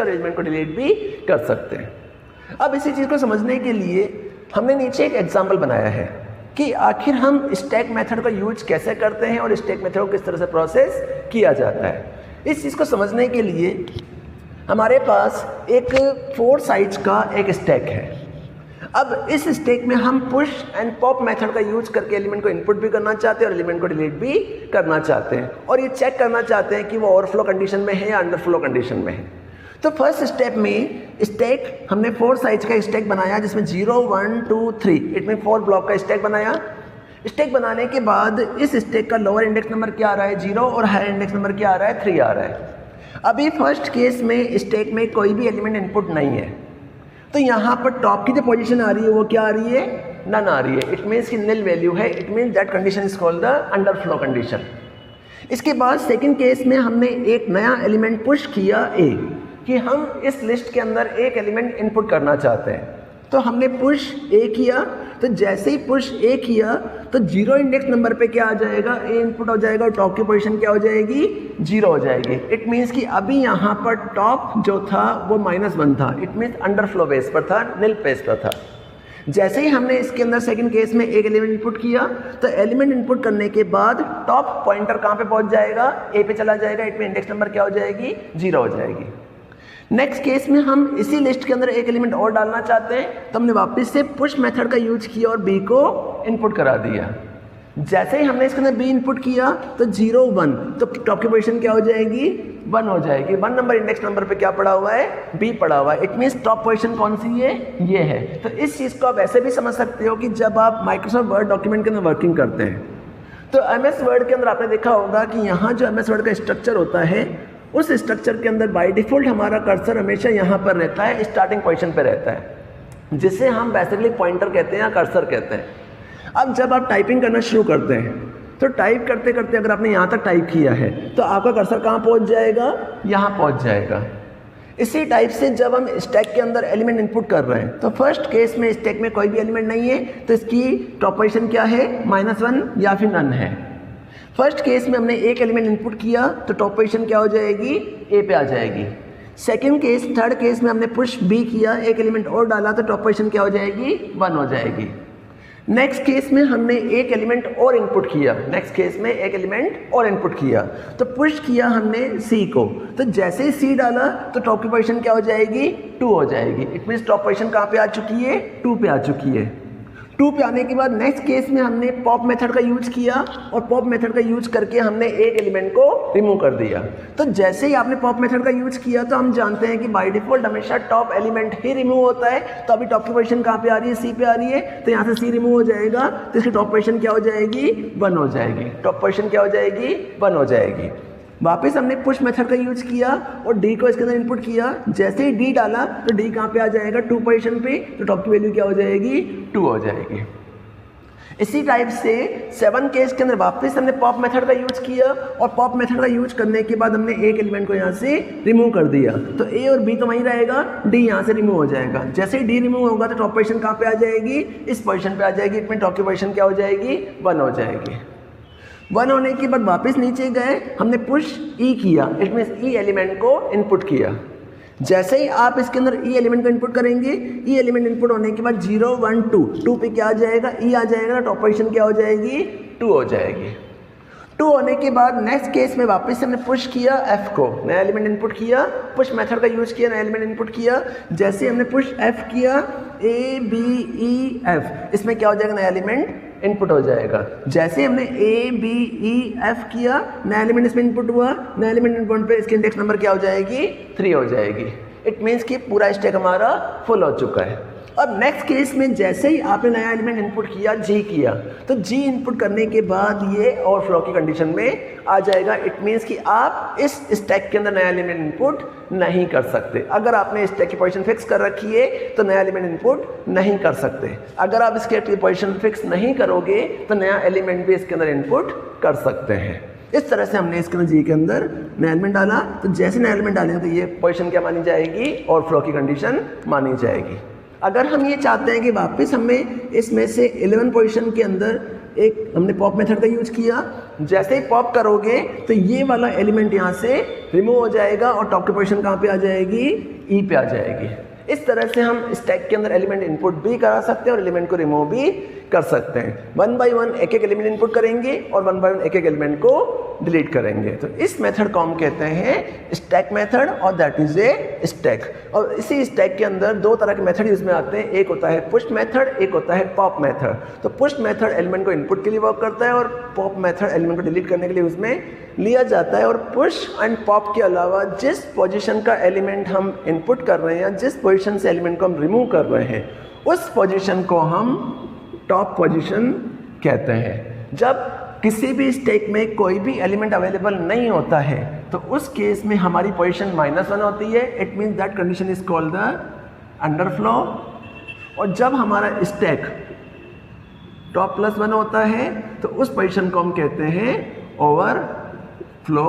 और एलिमेंट को डिलीट भी कर सकते हैं। अब इसी चीज़ को समझने के लिए हमने नीचे एक एग्जाम्पल बनाया है कि आखिर हम स्टैक मेथड का यूज कैसे करते हैं और स्टैक मेथड को किस तरह से प्रोसेस किया जाता है। इस चीज़ को समझने के लिए हमारे पास एक 4 साइड्स का एक स्टैक है। अब इस स्टैक में हम पुश एंड पॉप मेथड का यूज करके एलिमेंट को इनपुट भी करना चाहते हैं और एलिमेंट को डिलीट भी करना चाहते हैं और ये चेक करना चाहते हैं कि वो ओवरफ्लो कंडीशन में है या अंडरफ्लो कंडीशन में है। तो फर्स्ट स्टेप में स्टैक हमने 4 साइज का स्टैक बनाया जिसमें 0 1 2 3 इट में 4 ब्लॉक का स्टैक बनाया। स्टैक बनाने के बाद इस स्टैक का लोअर इंडेक्स नंबर क्या आ रहा है 0 और हायर इंडेक्स नंबर क्या आ रहा है 3 आ रहा है। अभी फर्स्ट केस में स्टैक में कोई भी एलिमेंट इनपुट नहीं है, तो यहाँ पर टॉप की जो पोजीशन आ रही है वो क्या आ रही है, नन आ रही है। इट मीन्स की निल वैल्यू है, it means that condition is called the underflow condition. इसके बाद सेकंड केस में हमने एक नया एलिमेंट पुश किया ए कि हम इस लिस्ट के अंदर एक एलिमेंट इनपुट करना चाहते हैं, तो हमने पुश ए किया। तो जैसे ही पुश ए किया तो 0 इंडेक्स नंबर पे क्या आ जाएगा, ए इनपुट हो जाएगा और टॉप की पोजीशन क्या हो जाएगी 0 हो जाएगी। इट मीन्स कि अभी यहाँ पर टॉप जो था वो -1 था, इट मीन्स अंडरफ्लो बेस पर था, निल बेस पर था। जैसे ही हमने इसके अंदर सेकंड केस में एक एलिमेंट इनपुट किया तो एलिमेंट इनपुट करने के बाद टॉप पॉइंटर कहाँ पे पहुँच जाएगा, ए पे चला जाएगा। इट में इंडेक्स नंबर क्या हो जाएगी 0 हो जाएगी। नेक्स्ट केस में हम इसी लिस्ट के अंदर एक एलिमेंट और डालना चाहते हैं, तो हमने वापस से पुश मेथड का यूज किया और बी को इनपुट करा दिया। जैसे ही हमने इसके अंदर बी इनपुट किया तो 0 1 तो टॉप की पोजीशन क्या हो जाएगी 1 हो जाएगी। 1 नंबर इंडेक्स नंबर पे क्या पड़ा हुआ है, बी पड़ा हुआ है। इट मीन्स टॉप पोजीशन कौन सी है, ये है। तो इस चीज़ को आप ऐसे भी समझ सकते हो कि जब आप माइक्रोसॉफ्ट वर्ड डॉक्यूमेंट के अंदर वर्किंग करते हैं तो MS वर्ड के अंदर आपने देखा होगा कि यहाँ जो MS वर्ड का स्ट्रक्चर होता है उस स्ट्रक्चर के अंदर बाय डिफ़ॉल्ट हमारा कर्सर हमेशा यहाँ पर रहता है, स्टार्टिंग पोजीशन पे रहता है, जिसे हम बेसिकली पॉइंटर कहते हैं या कर्सर कहते हैं। अब जब आप टाइपिंग करना शुरू करते हैं तो टाइप करते करते अगर आपने यहाँ तक टाइप किया है तो आपका कर्सर कहाँ पहुँच जाएगा, यहाँ पहुँच जाएगा। इसी टाइप से जब हम स्टैक के अंदर एलिमेंट इनपुट कर रहे हैं तो फर्स्ट केस में स्टैक में कोई भी एलिमेंट नहीं है तो इसकी टॉप पोजीशन क्या है -1 या फिर नन है। फर्स्ट केस में हमने एक एलिमेंट इनपुट किया तो टॉप पोजीशन क्या हो जाएगी, ए पे आ जाएगी। सेकंड केस थर्ड केस में हमने पुश बी किया, एक एलिमेंट और डाला तो टॉप पोजीशन क्या हो जाएगी 1 हो जाएगी। नेक्स्ट केस में हमने एक एलिमेंट और इनपुट किया, नेक्स्ट केस में एक एलिमेंट और इनपुट किया तो पुश किया हमने सी को, तो जैसे ही सी डाला तो टॉप की पोजीशन क्या हो जाएगी 2 हो जाएगी। इट मीन्स टॉप पोजीशन कहाँ पे आ चुकी है, 2 पे आ चुकी है। 2 पे आने के बाद नेक्स्ट केस में हमने पॉप मेथड का यूज किया और पॉप मेथड का यूज करके हमने एक एलिमेंट को रिमूव कर दिया। तो जैसे ही आपने पॉप मेथड का यूज किया तो हम जानते हैं कि बाय डिफॉल्ट हमेशा टॉप एलिमेंट ही रिमूव होता है। तो अभी टॉप की पोजीशन कहाँ पे आ रही है, सी पे आ रही है, तो यहाँ से सी रिमूव हो जाएगा तो इसकी टॉप पोजीशन क्या हो जाएगी 1 हो जाएगी। टॉप पोजीशन क्या हो जाएगी 1 हो जाएगी। वापस हमने पुश मेथड का यूज किया और डी को इसके अंदर इनपुट किया। जैसे ही डी डाला तो डी कहाँ पे आ जाएगा 2 पोजीशन पे, तो टॉप की वैल्यू क्या हो जाएगी 2 हो जाएगी। इसी टाइप से 7 केस के अंदर वापस हमने पॉप मेथड का यूज किया और पॉप मेथड का यूज करने के बाद हमने एक एलिमेंट को यहाँ से रिमूव कर दिया तो ए और बी तो वहीं रहेगा, डी यहाँ से रिमूव हो जाएगा। जैसे ही डी रिमूव होगा तो टॉप पोजीशन कहाँ पे आ जाएगी, इस पोजीशन पे आ जाएगी। इसमें टॉप की पोजीशन क्या हो जाएगी 1 हो जाएगी। 1 होने के बाद वापस नीचे गए, हमने पुश ई किया, इट मीन्स ई एलिमेंट को इनपुट किया। जैसे ही आप इसके अंदर ई एलिमेंट को इनपुट करेंगे, ई एलिमेंट इनपुट होने के बाद 0 1 2 पे क्या आ जाएगा, ई आ जाएगा, टॉप पोजीशन क्या हो जाएगी 2 हो जाएगी। 2 होने के बाद नेक्स्ट केस में वापस हमने पुश किया एफ को, नया एलिमेंट इनपुट किया, पुश मेथड का यूज किया, नया एलिमेंट इनपुट किया। जैसे हमने पुश एफ किया ए बी ई एफ, इसमें क्या हो जाएगा, नया एलिमेंट इनपुट हो जाएगा। जैसे हमने ए बी ई एफ किया, नया एलिमेंट इसमें इनपुट हुआ, नया एलिमेंट इनपुट पे इसकी इंडेक्स नंबर क्या हो जाएगी 3 हो जाएगी। इट मीन्स कि पूरा स्टैक हमारा फुल हो चुका है। अब नेक्स्ट केस में जैसे ही आपने नया एलिमेंट इनपुट किया जी किया, तो जी इनपुट करने के बाद ये ओवरफ्लो की कंडीशन में आ जाएगा। इट मीन्स कि आप इस स्टैक के अंदर नया एलिमेंट इनपुट नहीं कर सकते। अगर आपने स्टैक की पोजीशन फिक्स कर रखी है तो नया एलिमेंट इनपुट नहीं कर सकते। अगर आप इसके पोजीशन फिक्स नहीं करोगे तो नया एलिमेंट भी इसके अंदर इनपुट कर सकते हैं। इस तरह से हमने इसके अंदर जी के अंदर नया एलिमेंट डाला, तो जैसे नया एलिमेंट डालेंगे तो ये पोजीशन क्या मानी जाएगी, ओवरफ्लो की कंडीशन मानी जाएगी। अगर हम ये चाहते हैं कि वापस हमें इसमें से 11 पोजीशन के अंदर एक हमने पॉप मेथड का यूज किया, जैसे ही पॉप करोगे तो ये वाला एलिमेंट यहाँ से रिमूव हो जाएगा और टॉप की पोजीशन कहाँ पे आ जाएगी, ई पे आ जाएगी। इस तरह से हम स्टैक के अंदर एलिमेंट इनपुट भी करा सकते हैं और एलिमेंट को रिमूव भी कर सकते हैं। 1 बाय 1 एक एक एलिमेंट इनपुट करेंगे और 1 बाय 1 एक एक एलिमेंट को डिलीट करेंगे। तो इस मेथड को हम कहते हैं स्टैक मेथड और दैट इज ए स्टैक। और इसी स्टैक के अंदर दो तरह के मेथड इसमें आते हैं, एक होता है पुश मेथड, एक होता है पॉप मेथड। तो पुश मेथड एलिमेंट को इनपुट के लिए वर्क करता है और पॉप मेथड एलिमेंट को डिलीट करने के लिए उसमें लिया जाता है। और पुश एंड पॉप के अलावा जिस पोजीशन का एलिमेंट हम इनपुट कर रहे हैं या जिस पोजीशन से एलिमेंट को हम रिमूव कर रहे हैं उस पोजीशन को हम टॉप पोजीशन कहते हैं। जब किसी भी स्टैक में कोई भी एलिमेंट अवेलेबल नहीं होता है तो उस केस में हमारी पोजीशन -1 होती है। It means that condition is called the underflow. और जब हमारा स्टैक टॉप +1 होता है तो उस पोजीशन को हम कहते हैं ओवरफ्लो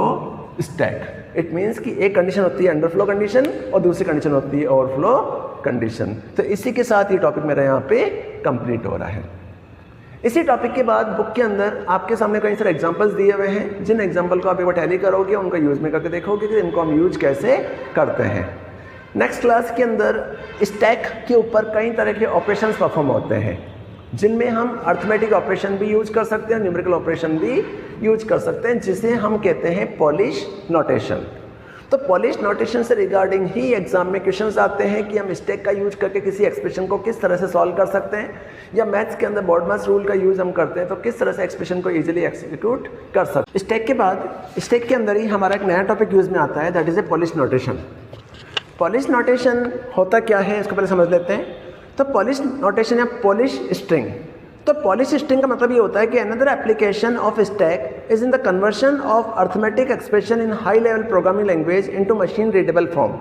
स्टैक। इट मीन्स कि एक कंडीशन होती है अंडरफ्लो कंडीशन और दूसरी कंडीशन होती है ओवरफ्लो कंडीशन। तो इसी के साथ ये टॉपिक मेरा यहाँ पे कंप्लीट हो रहा है। इसी टॉपिक के बाद बुक के अंदर आपके सामने कई सारे एग्जांपल्स दिए हुए हैं, जिन एग्जांपल को आप एक बार टैली करोगे उनका यूज में करके देखोगे कि इनको हम यूज कैसे करते हैं। नेक्स्ट क्लास के अंदर स्टैक के ऊपर कई तरह के ऑपरेशंस परफॉर्म होते हैं, जिनमें हम अर्थमेटिक ऑपरेशन भी यूज कर सकते हैं, न्यूमेरिकल ऑपरेशन भी यूज कर सकते हैं, जिसे हम कहते हैं पॉलिश नोटेशन। तो पॉलिश नोटेशन से रिगार्डिंग ही एग्जाम में क्वेश्चंस आते हैं कि हम स्टैक का यूज करके किसी एक्सप्रेशन को किस तरह से सॉल्व कर सकते हैं, या मैथ्स के अंदर बॉडमास रूल का यूज हम करते हैं तो किस तरह से एक्सप्रेशन को इजीली एक्सिक्यूट कर सकते हैं। स्टैक के बाद स्टैक के अंदर ही हमारा एक नया टॉपिक यूज में आता है, that is a polish notation. Polish notation होता क्या है इसको पहले समझ लेते हैं। तो पॉलिश नोटेशन या पॉलिश स्ट्रिंग, तो पॉलिश स्ट्रिंग का मतलब ये होता है कि another application of stack is in the conversion of arithmetic expression in high level programming language into machine readable form.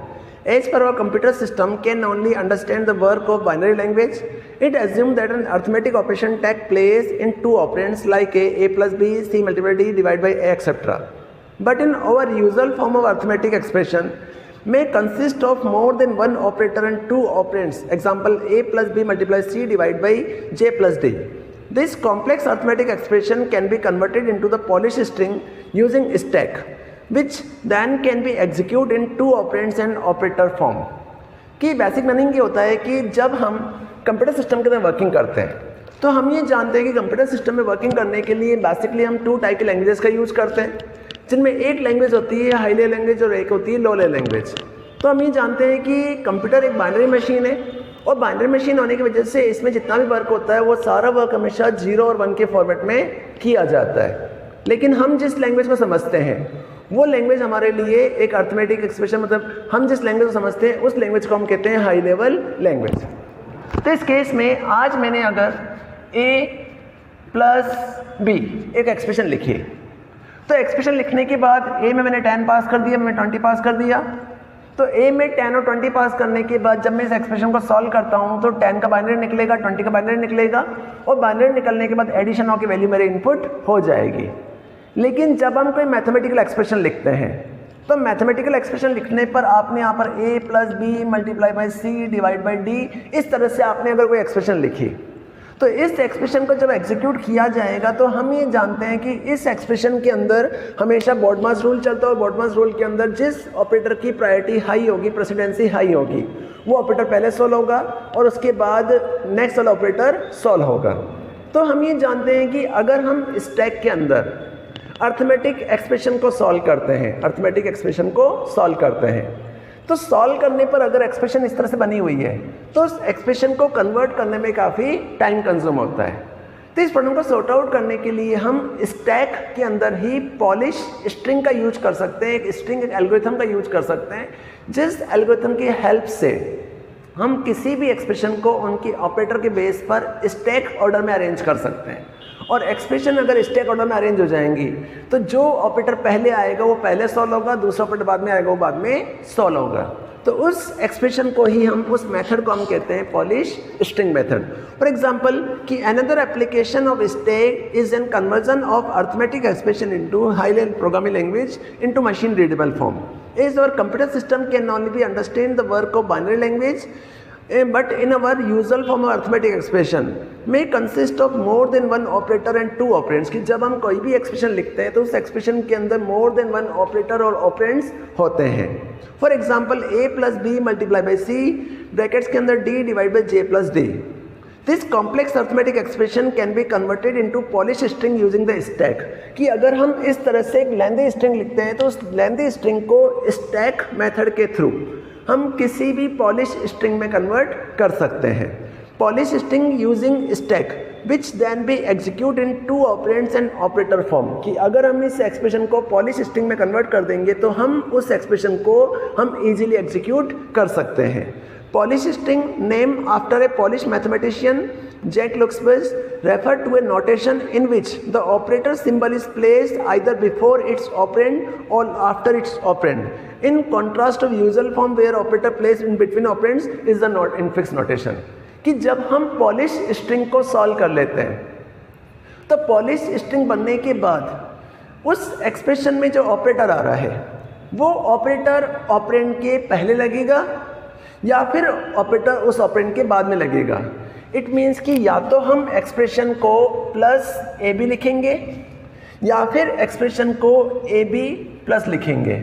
As per our computer system can only understand the work of binary language, it assumes that an arithmetic operation takes place in two operands like a plus b, c multiplied d divided by a, etc. But in our usual form of arithmetic expression may consist of more than one operator and two operands. Example, a plus b multiplies c divided by j plus d. This complex arithmetic expression can be converted into the Polish string using stack, which then can be executed in two operands and operator form. कि basic meaning ये होता है कि जब हम computer system के अंदर working करते हैं तो हम ये जानते हैं कि कंप्यूटर सिस्टम में वर्किंग करने के लिए बेसिकली हम 2 टाइप की लैंग्वेजेस का यूज़ करते हैं, जिनमें एक लैंग्वेज होती है हाई लेवल लैंग्वेज और एक होती है लो लेवल लैंग्वेज। तो हम ये जानते हैं कि कंप्यूटर एक बाइनरी मशीन है और बाइनरी मशीन होने की वजह से इसमें जितना भी वर्क होता है वो सारा वर्क हमेशा 0 और 1 के फॉर्मेट में किया जाता है। लेकिन हम जिस लैंग्वेज को समझते हैं वो लैंग्वेज हमारे लिए एक अर्थमेटिक एक्सप्रेशन, मतलब हम जिस लैंग्वेज को समझते हैं उस लैंग्वेज को हम कहते हैं हाई लेवल लैंग्वेज। तो इस केस में आज मैंने अगर a + b एक एक्सप्रेशन लिखी, तो एक्सप्रेशन लिखने के बाद a में मैंने 10 पास कर दिया, मैंने 20 पास कर दिया। तो a में 10 और 20 पास करने के बाद जब मैं इस एक्सप्रेशन को सॉल्व करता हूँ तो 10 का बाइनरी निकलेगा, 20 का बाइनरी निकलेगा और बाइनरी निकलने के बाद एडिशन होकर वैल्यू मेरे इनपुट हो जाएगी। लेकिन जब हम कोई मैथमेटिकल एक्सप्रेशन लिखते हैं तो मैथमेटिकल एक्सप्रेशन लिखने पर आपने यहाँ पर a + b multiply by c divide by d, इस तरह से आपने अगर कोई एक्सप्रेशन लिखी तो इस एक्सप्रेशन को जब एग्जीक्यूट किया जाएगा तो हम ये जानते हैं कि इस एक्सप्रेशन के अंदर हमेशा बॉडमास रूल चलता है और बॉडमास रूल के अंदर जिस ऑपरेटर की प्रायोरिटी हाई होगी, प्रेसिडेंसी हाई होगी, वो ऑपरेटर पहले सॉल्व होगा और उसके बाद नेक्स्ट वाला ऑपरेटर सॉल्व होगा। तो हम ये जानते हैं कि अगर हम स्टैक के अंदर अर्थमेटिक एक्सप्रेशन को सॉल्व करते हैं, अर्थमेटिक एक्सप्रेशन को सॉल्व करते हैं, तो सॉल्व करने पर अगर एक्सप्रेशन इस तरह से बनी हुई है तो उस एक्सप्रेशन को कन्वर्ट करने में काफ़ी टाइम कंज्यूम होता है। तो इस प्रॉब्लम को सॉर्ट आउट करने के लिए हम स्टैक के अंदर ही पॉलिश स्ट्रिंग का यूज कर सकते हैं, एक स्ट्रिंग एक एल्गोरिथम का यूज कर सकते हैं, जिस एल्गोरिथम की हेल्प से हम किसी भी एक्सप्रेशन को उनकी ऑपरेटर के बेस पर स्टैक ऑर्डर में अरेंज कर सकते हैं। और एक्सप्रेशन अगर स्टैक ऑर्डर में अरेंज हो जाएंगी तो जो ऑपरेटर पहले आएगा वो पहले सॉल्व होगा, दूसरा ऑपरेटर बाद में आएगा वो बाद में सॉल्व होगा। तो उस एक्सप्रेशन को ही हम, उस मेथड को हम कहते हैं Polish string method. For example कि another application of stack is an conversion of arithmetic expression into high level programming language into machine readable form. As our computer system can only be understand the work of binary language, but in our usual form of arithmetic expression may consist of more than one operator and two operands, कि जब हम कोई भी expression लिखते हैं तो उस expression के अंदर more than one operator और operands होते हैं. For example a plus B multiply by c, brackets के अंदर d divide by j plus d. This complex arithmetic expression can be converted into Polish string using the stack, कि अगर हम इस तरह से एक लेंथी स्ट्रिंग लिखते हैं तो उस लेंथी स्ट्रिंग को स्टैक मेथड के थ्रू हम किसी भी पॉलिश स्ट्रिंग में कन्वर्ट कर सकते हैं. Polish string using stack which then be execute into operands and operator form, कि अगर हम इस एक्सप्रेशन को पॉलिश स्ट्रिंग में कन्वर्ट कर देंगे तो हम उस एक्सप्रेशन को हम इजीली एग्जीक्यूट कर सकते हैं. Polish string name after a Polish mathematician Jack Luxemburg refer to a notation in which the operator symbol is placed either before its operand or after its operand, in contrast to usual form where operator placed in between operands is the infix notation. कि जब हम Polish string को solve कर लेते हैं तो Polish string बनने के बाद उस expression में जो operator आ रहा है वो operator operand के पहले लगेगा या फिर ऑपरेटर उस ऑपरेंड के बाद में लगेगा. इट मीन्स कि या तो हम एक्सप्रेशन को प्लस ए बी लिखेंगे या फिर एक्सप्रेशन को ए बी प्लस लिखेंगे.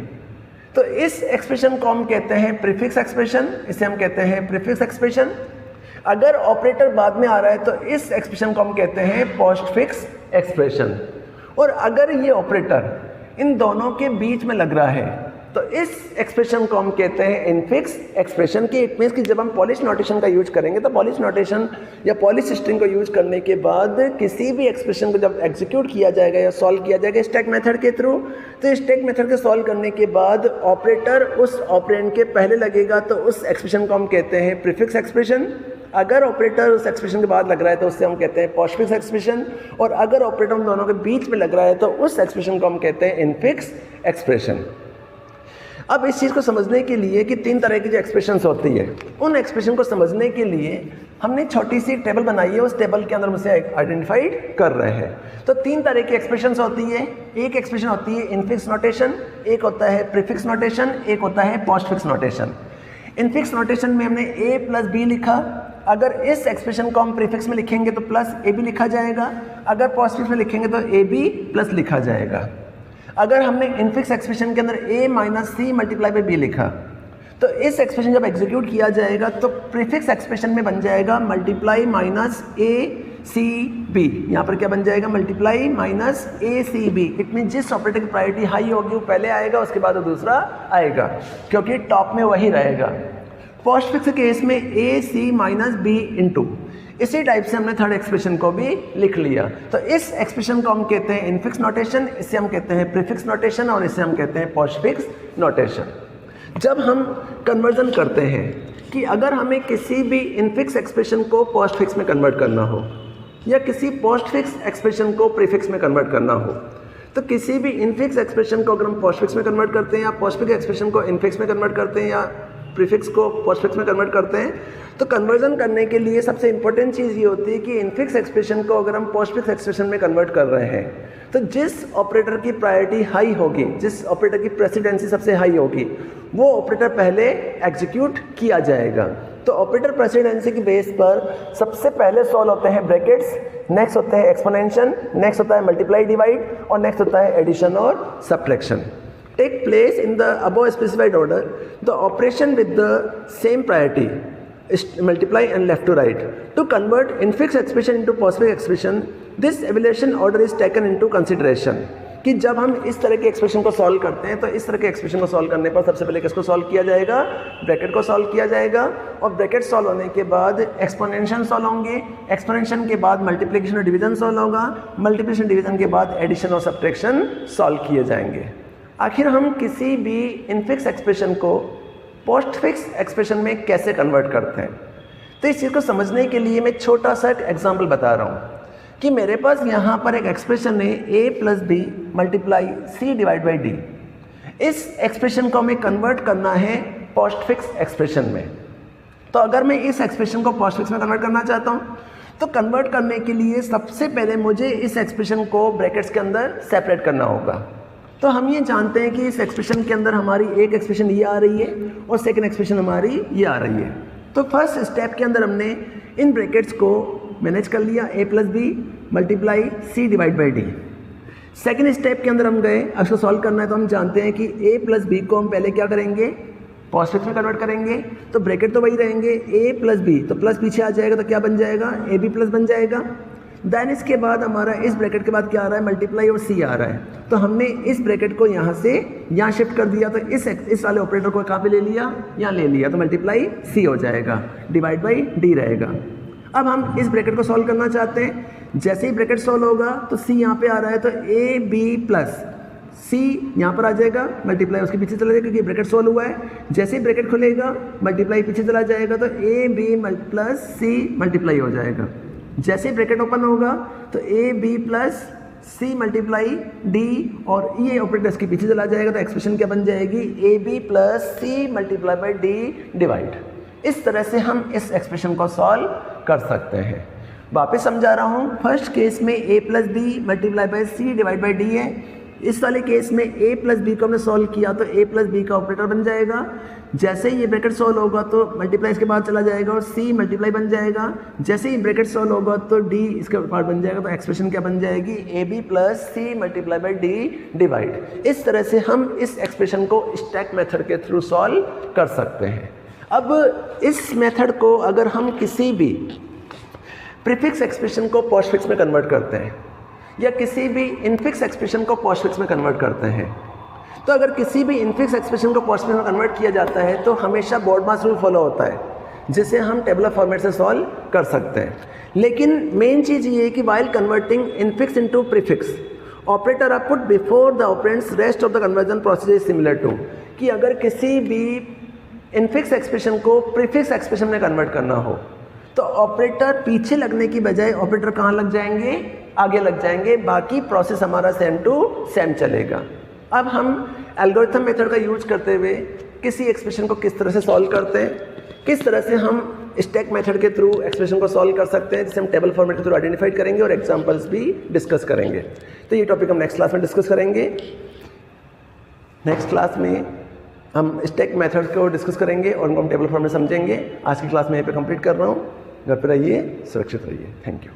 तो इस एक्सप्रेशन को हम कहते हैं प्रीफिक्स एक्सप्रेशन, इसे हम कहते हैं प्रीफिक्स एक्सप्रेशन. अगर ऑपरेटर बाद में आ रहा है तो इस एक्सप्रेशन को हम कहते हैं पोस्टफिक्स एक्सप्रेशन. और अगर ये ऑपरेटर इन दोनों के बीच में लग रहा है तो इस एक्सप्रेशन को हम कहते हैं इनफिक्स एक्सप्रेशन. की इट मीन्स कि जब हम पॉलिश नोटेशन का यूज करेंगे तो पॉलिश नोटेशन या पॉलिश स्ट्रिंग को यूज करने के बाद किसी भी एक्सप्रेशन को जब एग्जीक्यूट किया जाएगा या सॉल्व किया जाएगा स्टैक मेथड के थ्रू, तो स्टैक मेथड के सॉल्व करने के बाद ऑपरेटर उस ऑपरेंड के पहले लगेगा तो उस एक्सप्रेशन को हम कहते हैं प्रीफिक्स एक्सप्रेशन. अगर ऑपरेटर उस एक्सप्रेशन के बाद लग रहा है तो उससे हम कहते हैं पोस्टफिक्स एक्सप्रेशन. और अगर ऑपरेटर उन दोनों के बीच में लग रहा है तो उस एक्सप्रेशन को हम कहते हैं इनफिक्स एक्सप्रेशन. अब इस चीज़ को समझने के लिए कि तीन तरह की जो एक्सप्रेशंस होती है उन एक्सप्रेशन को समझने के लिए हमने छोटी सी टेबल बनाई है, उस टेबल के अंदर हम उसे आइडेंटिफाइड कर रहे हैं. तो तीन तरह की एक्सप्रेशंस होती है. एक एक्सप्रेशन होती है इनफिक्स नोटेशन, एक होता है प्रीफिक्स नोटेशन, एक होता है पोस्टफिक्स नोटेशन. इनफिक्स नोटेशन में हमने a प्लस बी लिखा. अगर इस एक्सप्रेशन को हम प्रीफिक्स में लिखेंगे तो प्लस ए बी लिखा जाएगा, अगर पोस्टफिक्स में लिखेंगे तो ए बी प्लस लिखा जाएगा. अगर हमने इनफिक्स एक्सप्रेशन के अंदर a minus C multiply by B लिखा तो इस एक्सप्रेशन जब एग्जीक्यूट किया जाएगा तो प्रीफिक्स एक्सप्रेशन में बन जाएगा multiply minus A C B. यहाँ पर क्या बन जाएगा? Multiply minus A C B. It mean जिस ऑपरेटर की प्रायोरिटी हाई होगी वो पहले आएगा, उसके बाद वो दूसरा आएगा, क्योंकि टॉप में वही रहेगा. पोस्टफिक्स के केस में ए सी माइनस बी इंटू. इसी टाइप से हमने थर्ड एक्सप्रेशन को भी लिख लिया. तो इस एक्सप्रेशन को हम कहते हैं इनफिक्स नोटेशन, इसे हम कहते हैं प्रीफिक्स नोटेशन और इसे हम कहते हैं पोस्टफिक्स नोटेशन. जब हम कन्वर्जन करते हैं कि अगर हमें किसी भी इनफिक्स एक्सप्रेशन को पोस्टफिक्स में कन्वर्ट करना हो या किसी पोस्टफिक्स एक्सप्रेशन को प्रीफिक्स में कन्वर्ट करना हो, तो किसी भी इनफिक्स एक्सप्रेशन को अगर हम पोस्टफिक्स में कन्वर्ट करते हैं या पोस्टफिक्स एक्सप्रेशन को इनफिक्स में कन्वर्ट करते हैं या प्रीफिक्स को पोस्टफिक्स में कन्वर्ट करते हैं, तो कन्वर्जन करने के लिए सबसे इंपॉर्टेंट चीज़ ये होती है कि इनफिक्स एक्सप्रेशन को अगर हम पोस्टफिक्स एक्सप्रेशन में कन्वर्ट कर रहे हैं तो जिस ऑपरेटर की प्रायोरिटी हाई होगी, जिस ऑपरेटर की प्रेसिडेंसी सबसे हाई होगी, वो ऑपरेटर पहले एग्जीक्यूट किया जाएगा. तो ऑपरेटर प्रेसिडेंसी की बेस पर सबसे पहले सॉल्व होते हैं ब्रैकेट्स, नेक्स्ट होते हैं एक्सपोनेंशियल, नेक्स्ट होता है मल्टीप्लाई डिवाइड और नेक्स्ट होता है एडिशन और subtraction. Take place in the above specified order. The operation with the same priority is multiply and left to right. To convert infix expression into postfix expression, this evaluation order is taken into consideration. कि जब हम इस तरह के expression को solve करते हैं तो इस तरह के एक्सप्रेशन को सॉल्व करने पर सबसे पहले किसको सॉल्व किया जाएगा? ब्रैकेट को सॉल्व किया जाएगा. और ब्रैकेट सॉल्व होने के बाद एक्सपोनेंशियल सॉल्व होंगे, एक्सपोनेंशियल के बाद मल्टीप्लिकेशन और डिवीजन सॉल्व होगा, मल्टीप्लिकेशन डिवीजन के बाद एडिशन और सब्ट्रैक्शन सॉल्व किए जाएंगे. आखिर हम किसी भी इनफिक्स एक्सप्रेशन को पोस्टफिक्स एक्सप्रेशन में कैसे कन्वर्ट करते हैं? तो इस चीज़ को समझने के लिए मैं छोटा सा एक एग्जांपल बता रहा हूँ कि मेरे पास यहाँ पर एक एक्सप्रेशन है a plus B multiply C divide by D. इस एक्सप्रेशन को हमें कन्वर्ट करना है पोस्टफिक्स एक्सप्रेशन में. तो अगर मैं इस एक्सप्रेशन को पोस्टफिक्स में कन्वर्ट करना चाहता हूँ तो कन्वर्ट करने के लिए सबसे पहले मुझे इस एक्सप्रेशन को ब्रैकेट्स के अंदर सेपरेट करना होगा. तो हम ये जानते हैं कि इस एक्सप्रेशन के अंदर हमारी एक एक्सप्रेशन ये आ रही है और सेकंड एक्सप्रेशन हमारी ये आ रही है. तो फर्स्ट स्टेप के अंदर हमने इन ब्रैकेट्स को मैनेज कर लिया, a plus B multiply c divide by D. Second step के अंदर हम गए, अब इसको सॉल्व करना है तो हम जानते हैं कि a प्लस बी को हम पहले क्या करेंगे, पॉजिटिव में कन्वर्ट करेंगे, तो ब्रैकेट तो वही रहेंगे a प्लस बी, तो प्लस पीछे आ जाएगा तो क्या बन जाएगा, ए बी प्लस बन जाएगा। देन इसके बाद हमारा इस ब्रैकेट के बाद क्या आ रहा है, मल्टीप्लाई और c आ रहा है, तो हमने इस ब्रैकेट को यहाँ से यहाँ शिफ्ट कर दिया, तो इस वाले ऑपरेटर को कहाँ पे ले लिया, यहाँ ले लिया, तो मल्टीप्लाई c हो जाएगा, डिवाइड बाई d रहेगा। अब हम इस ब्रैकेट को सॉल्व करना चाहते हैं, जैसे ही ब्रैकेट सॉल्व होगा तो c यहाँ पे आ रहा है, तो a b प्लस c यहाँ पर आ जाएगा, मल्टीप्लाई उसके पीछे चला जाएगा क्योंकि ब्रैकेट सॉल्व हुआ है। जैसे ही ब्रैकेट खुलेगा मल्टीप्लाई पीछे चला जाएगा, तो a b plus c multiply हो जाएगा। जैसे ही ब्रैकेट ओपन होगा तो a b plus c multiply d, और ये ऑपरेटर इसके पीछे चला जाएगा, तो एक्सप्रेशन क्या बन जाएगी, a b plus c multiply by d divide. इस तरह से हम इस एक्सप्रेशन को सॉल्व कर सकते हैं। वापस समझा रहा हूँ, फर्स्ट केस में a plus B multiply by c divide by d है। इस वाले केस में a प्लस बी को हमने सॉल्व किया तो a प्लस बी का ऑपरेटर बन जाएगा। जैसे ही ये ब्रैकेट सॉल्व होगा तो मल्टीप्लाई इसके बाद चला जाएगा और c मल्टीप्लाई बन जाएगा। जैसे ही ब्रैकेट सॉल्व होगा तो d इसके पार्ट बन जाएगा, तो एक्सप्रेशन क्या बन जाएगी, a b plus c multiply by d divide. इस तरह से हम इस एक्सप्रेशन को स्टैक मेथड के थ्रू सॉल्व कर सकते हैं। अब इस मेथड को अगर हम किसी भी प्रीफिक्स एक्सप्रेशन को पोस्टफिक्स में कन्वर्ट करते हैं या किसी भी इनफिक्स एक्सप्रेशन को पोस्टफिक्स में कन्वर्ट करते हैं, तो अगर किसी भी इनफिक्स एक्सप्रेशन को पोस्टफिक्स में कन्वर्ट किया जाता है तो हमेशा बोर्डमास रूल फॉलो होता है, जिसे हम टेबुलर फॉर्मेट से सॉल्व कर सकते हैं। लेकिन मेन चीज़ ये है कि while converting infix into prefix, operator are put before the operands, rest of the conversion procedure is similar to, कि अगर किसी भी इनफिक्स एक्सप्रेशन को प्रीफिक्स एक्सप्रेशन में कन्वर्ट करना हो तो ऑपरेटर पीछे लगने की बजाय ऑपरेटर कहाँ लग जाएंगे, आगे लग जाएंगे, बाकी प्रोसेस हमारा सेम टू सेम चलेगा। अब हम एल्गोरिथम मेथड का यूज करते हुए किसी एक्सप्रेशन को किस तरह से सॉल्व करते हैं, किस तरह से हम स्टैक मेथड के थ्रू एक्सप्रेशन को सॉल्व कर सकते हैं, जिसे हम टेबल फॉर्मेट के थ्रू आइडेंटिफाई करेंगे और एग्जांपल्स भी डिस्कस करेंगे। तो ये टॉपिक हम नेक्स्ट क्लास में डिस्कस करेंगे। नेक्स्ट क्लास में हम स्टैक मेथड को डिस्कस करेंगे और उनको हम टेबल फॉर्मेट समझेंगे। आज की क्लास में यहीं पे कंप्लीट कर रहा हूँ। घर पर रहिए, सुरक्षित रहिए। Thank you.